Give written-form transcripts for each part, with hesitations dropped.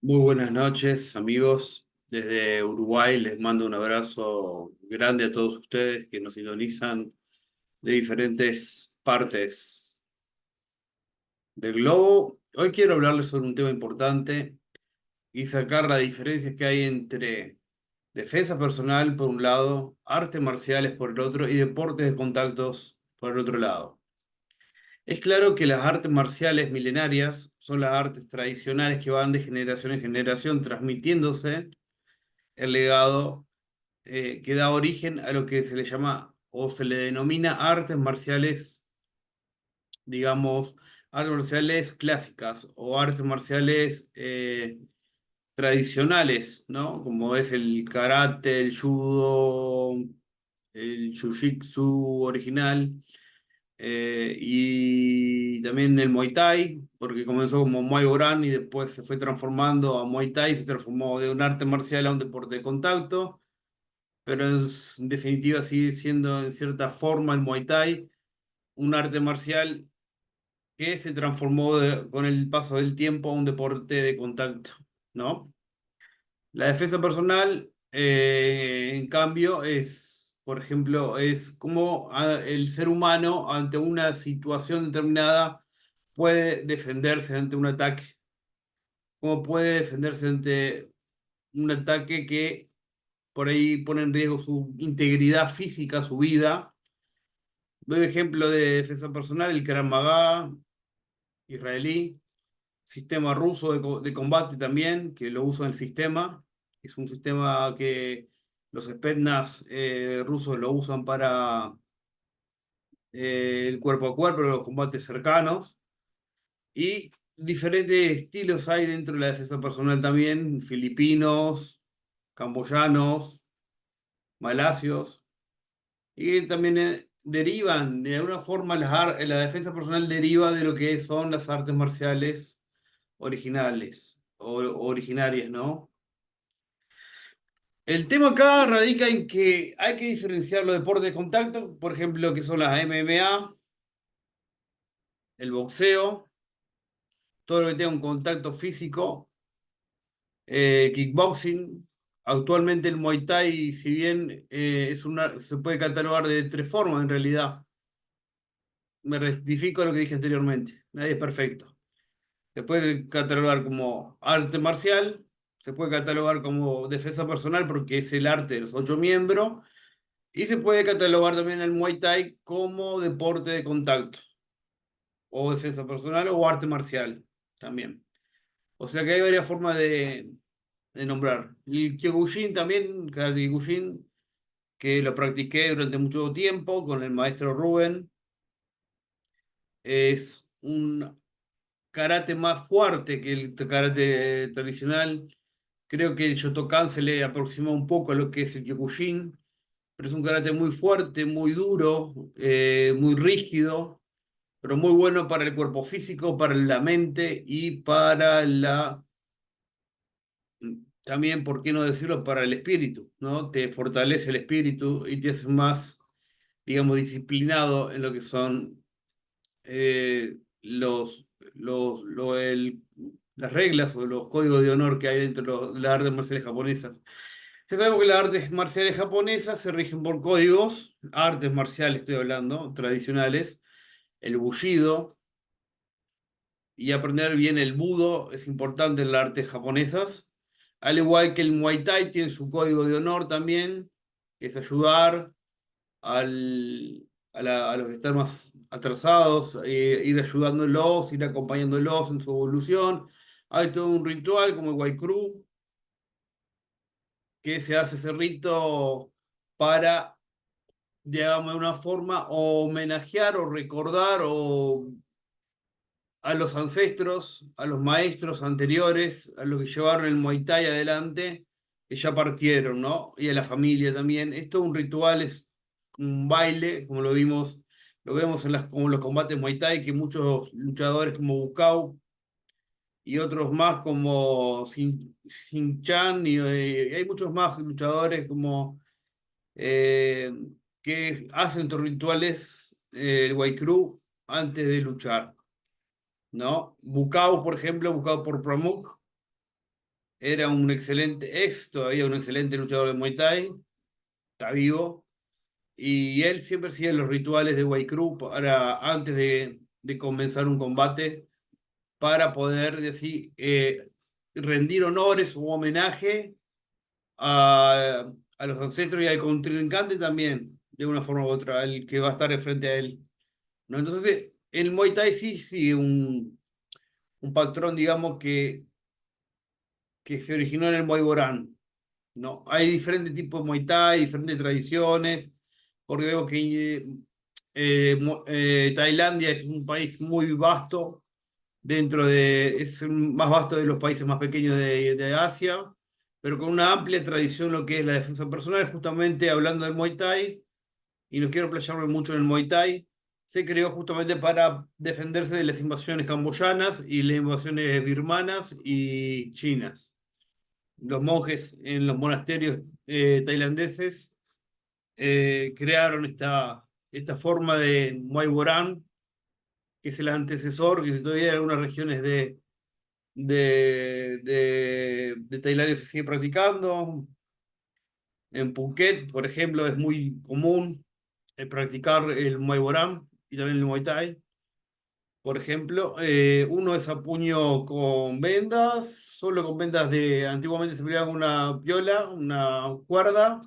Muy buenas noches, amigos. Desde Uruguay les mando un abrazo grande a todos ustedes que nos sintonizan de diferentes partes del globo. Hoy quiero hablarles sobre un tema importante y sacar las diferencias que hay entre defensa personal por un lado, artes marciales por el otro y deportes de contactos por el otro lado. Es claro que las artes marciales milenarias son las artes tradicionales que van de generación en generación transmitiéndose el legado que da origen a lo que se le llama o se le denomina artes marciales, digamos, artes marciales clásicas o artes marciales tradicionales, ¿no? Como es el karate, el judo, el jiu-jitsu original. Y también el Muay Thai, porque comenzó como Muay Boran y después se fue transformando a Muay Thai, se transformó de un arte marcial a un deporte de contacto, pero en definitiva sigue siendo en cierta forma el Muay Thai un arte marcial que se transformó con el paso del tiempo a un deporte de contacto, ¿no? La defensa personal, en cambio, es, por ejemplo, es como el ser humano ante una situación determinada puede defenderse ante un ataque, cómo puede defenderse ante un ataque que por ahí pone en riesgo su integridad física, su vida. Doy ejemplo de defensa personal, el Krav Maga israelí, sistema ruso de combate también, que lo usa en el sistema. Es un sistema que los Spetsnaz rusos lo usan para el cuerpo a cuerpo, los combates cercanos. Y diferentes estilos hay dentro de la defensa personal también, filipinos, camboyanos, malasios. Y también derivan, de alguna forma, la defensa personal deriva de lo que son las artes marciales originales o originarias, ¿no? El tema acá radica en que hay que diferenciar los deportes de contacto, por ejemplo, que son las MMA, el boxeo, todo lo que tenga un contacto físico, kickboxing. Actualmente el Muay Thai, si bien se puede catalogar de tres formas en realidad, me rectifico lo que dije anteriormente, nadie es perfecto. Se puede catalogar como arte marcial, se puede catalogar como defensa personal porque es el arte de los ocho miembros, y se puede catalogar también el Muay Thai como deporte de contacto, o defensa personal, o arte marcial también. O sea que hay varias formas de nombrar. El Kyokushin también, Karate Kyokushin, que lo practiqué durante mucho tiempo con el maestro Rubén, es un karate más fuerte que el karate tradicional. Creo que el Shotokan se le aproxima un poco a lo que es el Kyokushin, pero es un karate muy fuerte, muy duro, muy rígido, pero muy bueno para el cuerpo físico, para la mente y para también, ¿por qué no decirlo?, para el espíritu, ¿no? Te fortalece el espíritu y te hace más, digamos, disciplinado en lo que son las reglas o los códigos de honor que hay dentro de las artes marciales japonesas. Ya sabemos que las artes marciales japonesas se rigen por códigos, artes marciales estoy hablando, tradicionales, el Bushido, y aprender bien el Budo es importante en las artes japonesas, al igual que el Muay Thai tiene su código de honor también, que es ayudar a los que están más atrasados, ir ayudándolos, ir acompañándolos en su evolución. Hay todo un ritual como el Waikru, que se hace ese rito para, digamos, de una forma o homenajear o recordar a los ancestros, a los maestros anteriores, a los que llevaron el Muay Thai adelante, que ya partieron, ¿no? Y a la familia también. Esto es un ritual, es un baile, como lo vemos en como los combates Muay Thai, que muchos luchadores como Bukau y otros más como Sin Chan, y hay muchos más luchadores como eh, que hacen estos rituales, el Waikru, antes de luchar. ¿No? Bukao, por ejemplo, Bukao por Pramuk, era un excelente, es todavía un excelente luchador de Muay Thai, está vivo, y él siempre hacía los rituales de Wai Kru para, antes de comenzar un combate, para poder decir, rendir honores u homenaje a los ancestros y al contrincante también, de una forma u otra, el que va a estar frente a él. ¿No? Entonces, el Muay Thai sí sigue un patrón, digamos, que se originó en el Muay Boran. ¿No? Hay diferentes tipos de Muay Thai, diferentes tradiciones, porque veo que Tailandia es un país muy vasto, es el más vasto de los países más pequeños de Asia, pero con una amplia tradición en lo que es la defensa personal, justamente hablando del Muay Thai, y no quiero playarme mucho en el Muay Thai, se creó justamente para defenderse de las invasiones camboyanas y las invasiones birmanas y chinas. Los monjes en los monasterios tailandeses crearon esta forma de Muay Boran, que es el antecesor, que todavía en algunas regiones de Tailandia se sigue practicando. En Phuket, por ejemplo, es muy común practicar el Muay Boran y también el Muay Thai. Por ejemplo, uno es a puño con vendas, solo con vendas antiguamente se peleaba con una piola, una cuerda,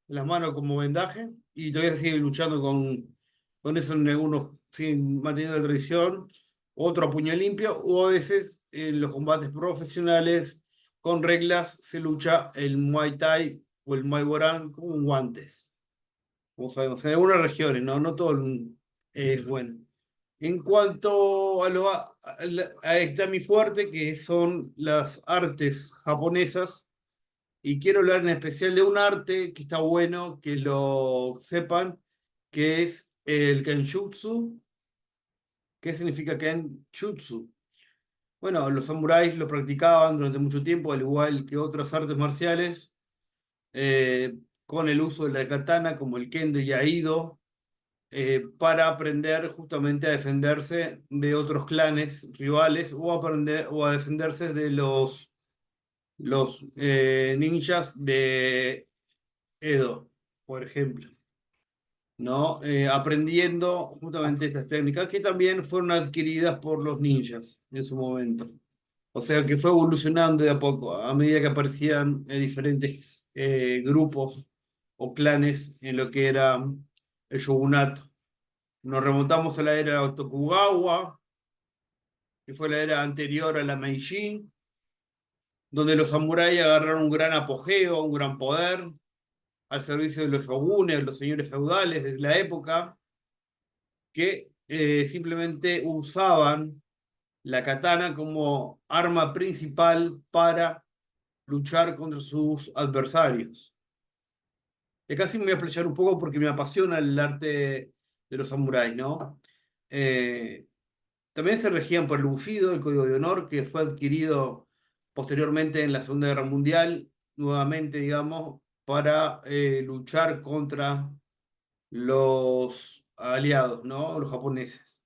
en las manos como vendaje, y todavía se sigue luchando con eso en algunos, siguen manteniendo la tradición. Otro a puño limpio, o a veces en los combates profesionales con reglas se lucha el Muay Thai o el Muay Boran con guantes, como sabemos, en algunas regiones, no, no todo es bueno. En cuanto ahí está mi fuerte, que son las artes japonesas, y quiero hablar en especial de un arte que está bueno, que lo sepan, que es el Kenjutsu. ¿Qué significa Kenjutsu? Bueno, los samuráis lo practicaban durante mucho tiempo, al igual que otras artes marciales, con el uso de la katana, como el kendo y aido, para aprender justamente a defenderse de otros clanes rivales o a defenderse de los ninjas de Edo, por ejemplo, ¿no? Aprendiendo justamente estas técnicas que también fueron adquiridas por los ninjas en su momento. O sea que fue evolucionando de a poco, a medida que aparecían diferentes grupos o clanes en lo que era el shogunato. Nos remontamos a la era Tokugawa, que fue la era anterior a la Meiji, donde los samuráis agarraron un gran apogeo, un gran poder, al servicio de los shogunes, los señores feudales de la época, que simplemente usaban la katana como arma principal para luchar contra sus adversarios. Y acá sí me voy a explayar un poco porque me apasiona el arte de los samuráis, ¿no? Eh, También se regían por el Bushido, el código de honor, que fue adquirido posteriormente en la Segunda Guerra Mundial, nuevamente, digamos, para luchar contra los aliados, ¿no? Los japoneses.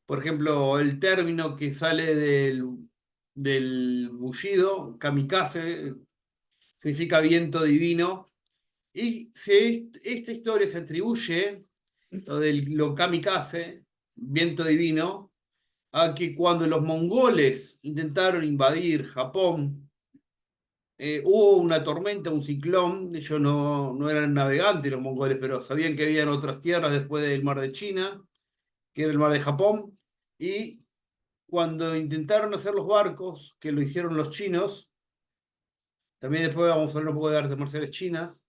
Por ejemplo, el término que sale del Bushido, kamikaze, significa viento divino, y esta historia se atribuye, lo kamikaze, viento divino, a que cuando los mongoles intentaron invadir Japón, hubo una tormenta, un ciclón. Ellos no eran navegantes los mongoles, pero sabían que habían otras tierras después del mar de China, que era el mar de Japón, y cuando intentaron hacer los barcos, que lo hicieron los chinos, también después vamos a hablar un poco de artes marciales chinas.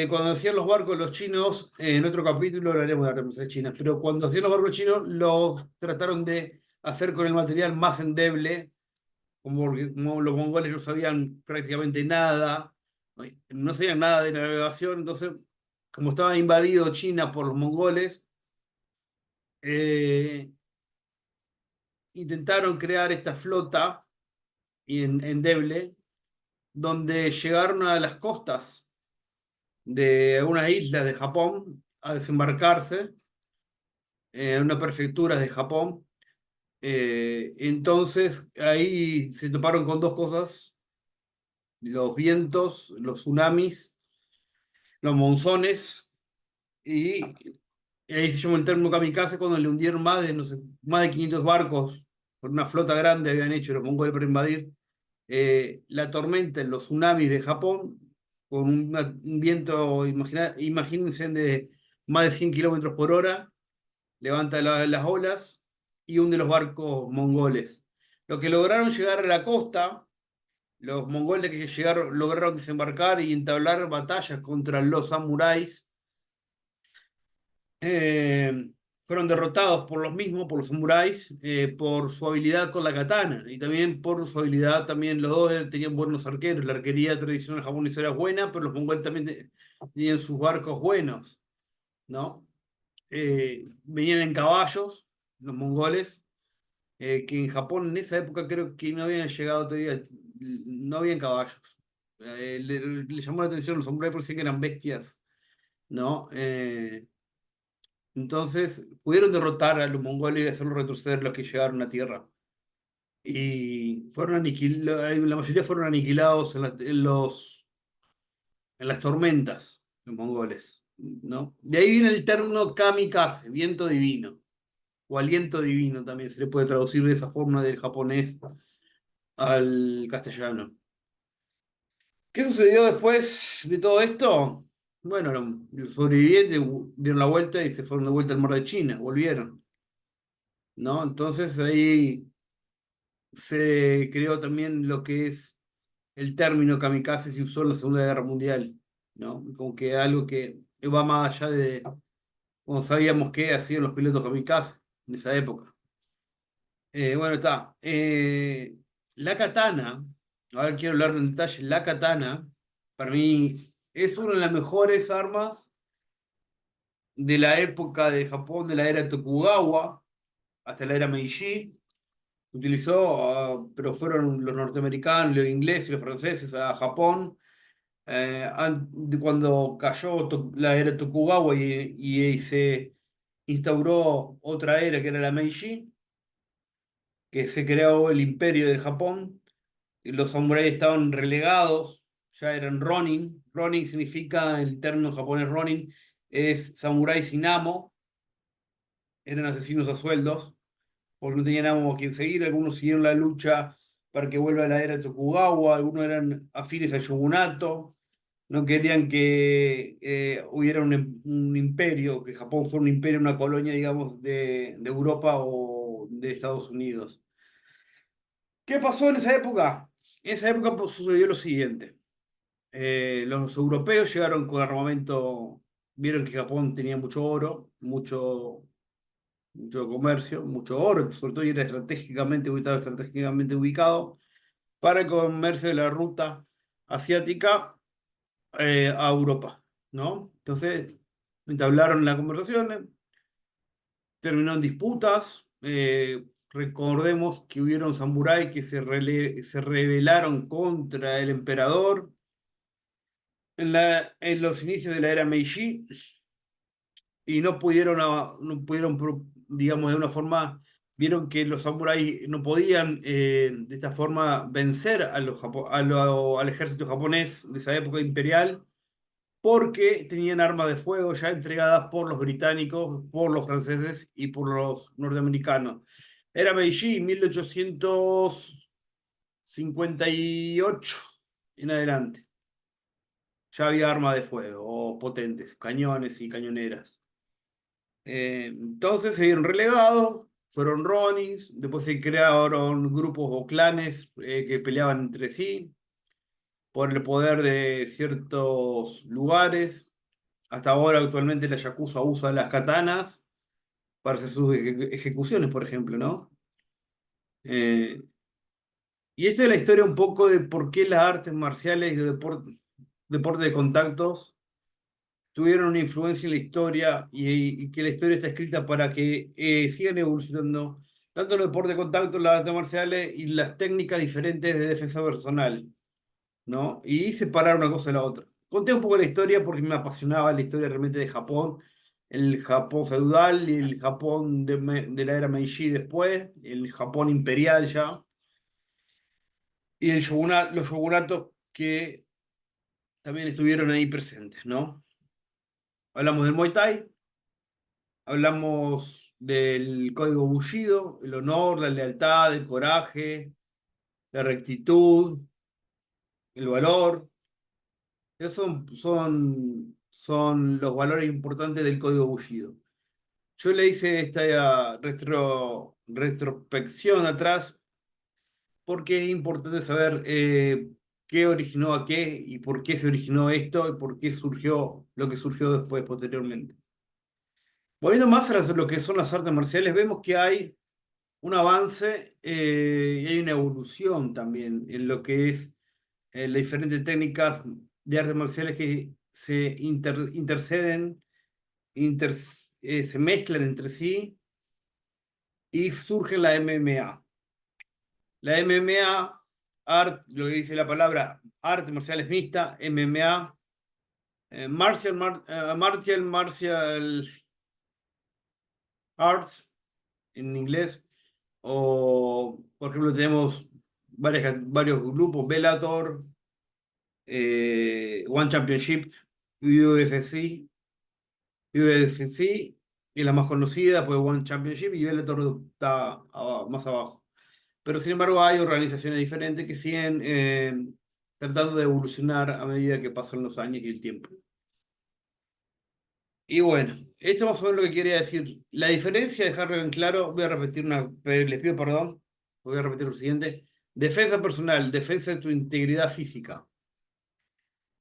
Cuando hacían los barcos los chinos, en otro capítulo hablaremos de artes marciales chinas, pero cuando hacían los barcos chinos, los trataron de hacer con el material más endeble, como los mongoles no sabían prácticamente nada, no sabían nada de navegación. Entonces, como estaba invadido China por los mongoles, eh, intentaron crear esta flota endeble, donde llegaron a las costas de algunas islas de Japón a desembarcarse en una prefectura de Japón. Entonces ahí se toparon con dos cosas. los vientos, los tsunamis, los monzones, y ahí se llamó el término kamikaze cuando le hundieron más de, no sé, más de 500 barcos por una flota grande habían hecho los mongoles para invadir. La tormenta en los tsunamis de Japón, con un viento, imagínense, de más de 100 kilómetros por hora, levanta las olas y hunde los barcos mongoles. Los que lograron llegar a la costa, los mongoles que llegaron, lograron desembarcar y entablar batallas contra los samuráis, eh, fueron derrotados por los mismos, por los samuráis, por su habilidad con la katana y también por su habilidad, también los dos tenían buenos arqueros, la arquería tradicional japonesa era buena, pero los mongoles también tenían sus barcos buenos, ¿no? Venían en caballos, los mongoles, que en Japón en esa época creo que no habían llegado todavía, no habían caballos. Le llamó la atención los samuráis porque decían que eran bestias, ¿no? Entonces pudieron derrotar a los mongoles y hacerlos retroceder los que llegaron a tierra. Y fueron aniquilados, la mayoría fueron aniquilados en las tormentas, los mongoles, ¿no? De ahí viene el término kamikaze, viento divino, o aliento divino también se le puede traducir de esa forma del japonés al castellano. ¿Qué sucedió después de todo esto? Bueno, los sobrevivientes dieron la vuelta y se fueron de vuelta al mar de China, volvieron, ¿no? Entonces ahí se creó también lo que es el término kamikaze, se usó en la Segunda Guerra Mundial, ¿no? Como que algo que va más allá de, como sabíamos que hacían los pilotos kamikaze en esa época. Bueno, está. La katana, ahora quiero hablar en detalle, la katana, para mí es una de las mejores armas de la época de Japón, de la era Tokugawa hasta la era Meiji. Utilizó, pero fueron los norteamericanos, los ingleses y los franceses a Japón. Cuando cayó la era Tokugawa y se instauró otra era que era la Meiji, que se creó el imperio del Japón, y los samuráis estaban relegados, ya eran Ronin. Ronin significa, el término japonés Ronin, es samurái sin amo, eran asesinos a sueldos porque no tenían amo a quien seguir. Algunos siguieron la lucha para que vuelva a la era Tokugawa, algunos eran afines al shogunato, no querían que hubiera un imperio, que Japón fuera un imperio, una colonia, digamos, de Europa o de Estados Unidos. ¿Qué pasó en esa época? En esa época pues, sucedió lo siguiente. Los europeos llegaron con armamento, vieron que Japón tenía mucho oro, mucho comercio, mucho oro, sobre todo y era estratégicamente ubicado para el comercio de la ruta asiática a Europa, ¿no? Entonces, entablaron la conversación, terminó en disputas. Recordemos que hubieron samuráis que se rebelaron contra el emperador en los inicios de la era Meiji y no pudieron, digamos, de una forma, vieron que los samuráis no podían de esta forma vencer al ejército japonés de esa época imperial, porque tenían armas de fuego ya entregadas por los británicos, por los franceses y por los norteamericanos. Era Meiji, 1858 en adelante. Ya había armas de fuego, o potentes, cañones y cañoneras. Entonces se vieron relegados, fueron Ronins, después se crearon grupos o clanes que peleaban entre sí por el poder de ciertos lugares. Hasta ahora, actualmente, la Yakuza usa las katanas para hacer sus ejecuciones, por ejemplo, ¿no? Eh, y esta es la historia un poco de por qué las artes marciales y los deportes de contactos tuvieron una influencia en la historia y que la historia está escrita para que sigan evolucionando tanto los deportes de contacto, las artes marciales y las técnicas diferentes de defensa personal, ¿no? Y separar una cosa de la otra. Conté un poco la historia porque me apasionaba la historia realmente de Japón, el Japón feudal y el Japón de la era Meiji después, el Japón imperial ya, y los shogunatos que también estuvieron ahí presentes, ¿no? Hablamos del Muay Thai, hablamos del código Bushido, el honor, la lealtad, el coraje, la rectitud, el valor. Esos son los valores importantes del código Bushido. Yo le hice esta retrospección atrás porque es importante saber qué originó a qué y por qué se originó esto y por qué surgió lo que surgió después, posteriormente. Volviendo más a lo que son las artes marciales, vemos que hay un avance y hay una evolución también en lo que es las diferentes técnicas de artes marciales que se interceden, inter- se mezclan entre sí y surge la MMA. La MMA, lo que dice la palabra, arte marciales mixta, MMA, martial arts en inglés, o por ejemplo tenemos varios grupos, Bellator, One Championship, UFC, UFC es la más conocida, pues One Championship y Bellator está más abajo. Pero sin embargo hay organizaciones diferentes que siguen tratando de evolucionar a medida que pasan los años y el tiempo. Y bueno, esto más o menos lo que quería decir. La diferencia, dejarlo en claro, voy a repetir les pido perdón, voy a repetir lo siguiente. Defensa personal, defensa de tu integridad física.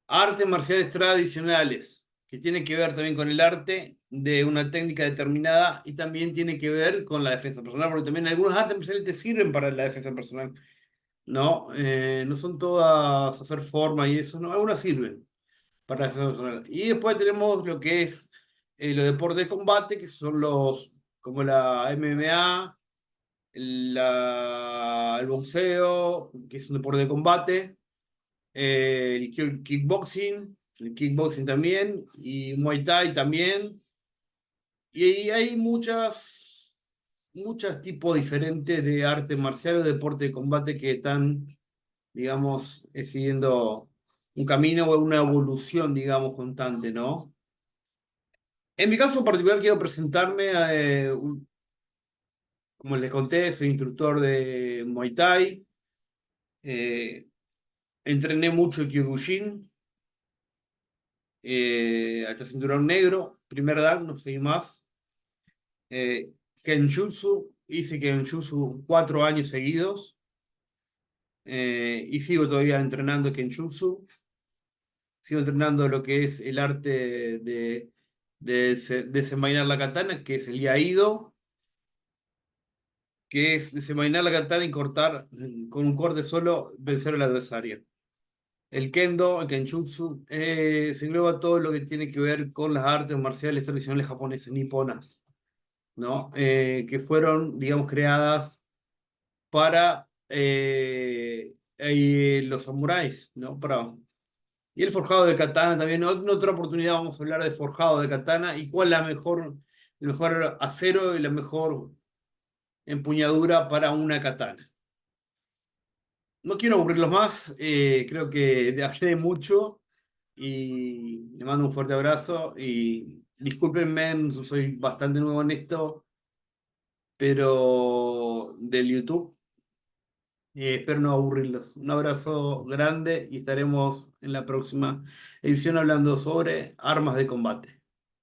Artes marciales tradicionales, que tiene que ver también con el arte de una técnica determinada y también tiene que ver con la defensa personal, porque también algunas artes marciales te sirven para la defensa personal. No, no son todas hacer forma y eso, no, algunas sirven para la defensa personal. Y después tenemos lo que es los deportes de combate, que son como la MMA, el boxeo, que es un deporte de combate, el kickboxing también, y Muay Thai también. Y ahí hay muchos tipos diferentes de arte marcial o deporte de combate que están, digamos, siguiendo un camino o una evolución, digamos, constante, ¿no? En mi caso en particular quiero presentarme, como les conté, soy instructor de Muay Thai, eh, entrené mucho Kyokushin, hasta cinturón negro, primer dan, no sé más. Kenjutsu, hice Kenjutsu 4 años seguidos y sigo todavía entrenando Kenjutsu. Sigo entrenando lo que es el arte de desenvainar la katana, que es el Iaido, que es desenvainar la katana y cortar con un corte solo, vencer al adversario. El Kendo, el Kenjutsu, se engloba todo lo que tiene que ver con las artes marciales tradicionales japonesas, niponas, ¿no? Que fueron, digamos, creadas para los samuráis, ¿no? Y el forjado de katana también. En otra oportunidad vamos a hablar de forjado de katana y cuál es el mejor acero y la mejor empuñadura para una katana. No quiero aburrirlos más, creo que hablé mucho y le mando un fuerte abrazo y discúlpenme, soy bastante nuevo en esto, pero del YouTube. Espero no aburrirlos. Un abrazo grande y estaremos en la próxima edición hablando sobre armas de combate.